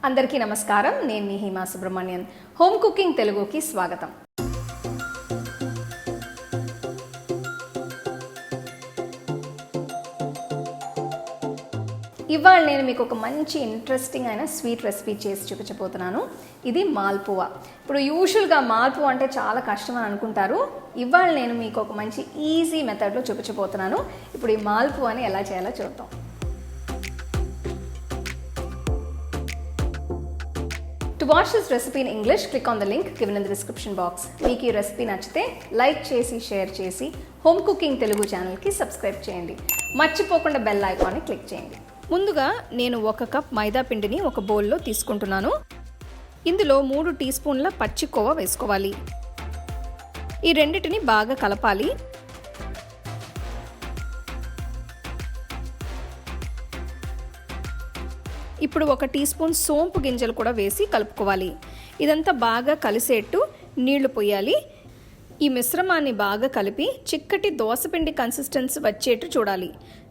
అందరికీ నమస్కారం. నేను మీ హిమా సుబ్రహ్మణ్యన్. హోమ్ కుకింగ్ తెలుగుకి స్వాగతం. ఇవాళ నేను మీకు ఒక మంచి ఇంట్రెస్టింగ్ అయిన స్వీట్ రెసిపీ చేసి చూపించబోతున్నాను. ఇది మాల్పువా. ఇప్పుడు యూజువల్గా మాల్పువా అంటే చాలా కష్టం అని అనుకుంటారు. ఇవాళ నేను మీకు ఒక మంచి ఈజీ మెథడ్లో చూపించబోతున్నాను. ఇప్పుడు ఈ మాల్పువాని ఎలా చేయాలో చూద్దాం. To watch this recipe in English, click on the link given in the description box. మీకు ఈ రెసిపీ నచ్చితే లైక్ చేసి షేర్ చేసి హోమ్ కుకింగ్ తెలుగు ఛానల్కి సబ్స్క్రైబ్ చేయండి. మర్చిపోకుండా బెల్ ఐకాన్ని క్లిక్ చేయండి. ముందుగా నేను 1 కప్ మైదా పిండిని ఒక బౌల్లో తీసుకుంటున్నాను. ఇందులో 3 టీ స్పూన్ల పచ్చి కోవా వేసుకోవాలి. ఈ రెండిటిని బాగా కలపాలి. ఇప్పుడు 1 టీ స్పూన్ సోంపు గింజలు కూడా వేసి కలుపుకోవాలి. ఇదంతా బాగా కలిసేట్టు నీళ్లు పోయాలి. ఈ మిశ్రమాన్ని బాగా కలిపి చిక్కటి దోసపిండి కన్సిస్టెన్సీ వచ్చేట్టు చూడాలి.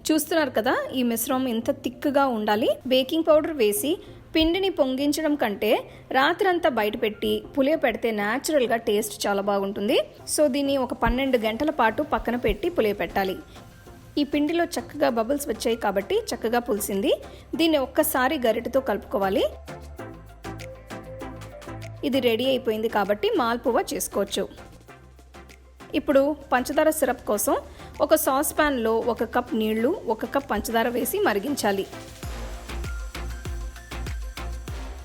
చూస్తున్నారు కదా, ఈ మిశ్రమం ఇంత థిక్గా ఉండాలి. బేకింగ్ పౌడర్ వేసి పిండిని పొంగించడం కంటే రాత్రంతా బయట పెట్టి పులియపెడితే న్యాచురల్గా టేస్ట్ చాలా బాగుంటుంది. సో దీన్ని ఒక 12 గంటల పాటు పక్కన పెట్టి పులియపెట్టాలి. ఈ పిండిలో చక్కగా బబుల్స్ వచ్చాయి కాబట్టి చక్కగా పులిసింది. దీన్ని ఒక్కసారి గరిటెతో కలుపుకోవాలి. ఇది రెడీ అయిపోయింది కాబట్టి మాల్పువా చేసుకోవచ్చు. ఇప్పుడు పంచదార సిరప్ కోసం ఒక సాస్ ప్యాన్లో 1 కప్ నీళ్లు 1 కప్ పంచదార వేసి మరిగించాలి.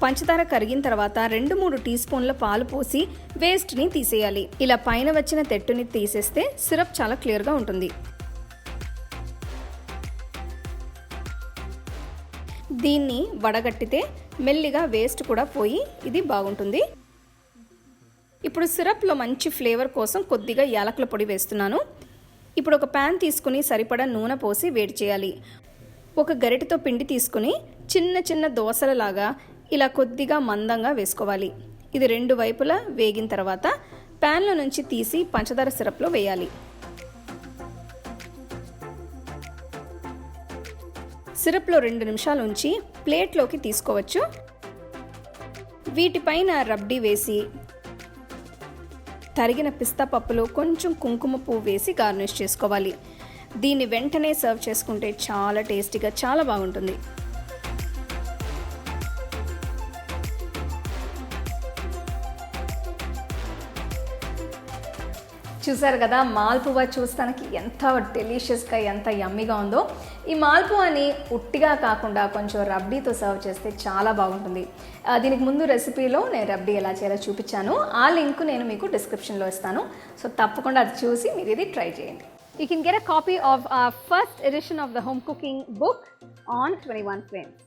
పంచదార కరిగిన తర్వాత 2-3 టీ స్పూన్ల పాలు పోసి వేస్ట్ని తీసేయాలి. ఇలా పైన వచ్చిన తెట్టుని తీసేస్తే సిరప్ చాలా క్లియర్గా ఉంటుంది. దీన్ని వడగట్టితే మెల్లిగా వేస్ట్ కూడా పోయి ఇది బాగుంటుంది. ఇప్పుడు సిరప్లో మంచి ఫ్లేవర్ కోసం కొద్దిగా యాలకుల పొడి వేస్తున్నాను. ఇప్పుడు ఒక ప్యాన్ తీసుకుని సరిపడా నూనె పోసి వేడి చేయాలి. ఒక గరిటెతో పిండి తీసుకుని చిన్న చిన్న దోసలలాగా ఇలా కొద్దిగా మందంగా వేసుకోవాలి. ఇది 2 వైపులా వేగిన తర్వాత ప్యాన్లో నుంచి తీసి పంచదార సిరప్లో వేయాలి. సిరప్లో 2 నిమిషాలు ఉంచి ప్లేట్లోకి తీసుకోవచ్చు. వీటిపైన రబ్డీ వేసి తరిగిన పిస్తా పప్పులో కొంచెం కుంకుమ పువ్వు వేసి గార్నిష్ చేసుకోవాలి. దీన్ని వెంటనే సర్వ్ చేసుకుంటే చాలా టేస్టీగా చాలా బాగుంటుంది. చూసారు కదా, మాల్పువా చూస్తానికి ఎంత డెలిషియస్గా ఎంత యమ్మీగా ఉందో. ఈ మాల్పువాని ఉట్టిగా కాకుండా కొంచెం రబ్డీతో సర్వ్ చేస్తే చాలా బాగుంటుంది. దీనికి ముందు రెసిపీలో నేను రబ్డీ ఎలా చేయాలో చూపించాను. ఆ లింక్ నేను మీకు డిస్క్రిప్షన్లో ఇస్తాను. సో తప్పకుండా అది చూసి మీరు ఇది ట్రై చేయండి. You can get a copy of our first edition of the home cooking book on 21 frames.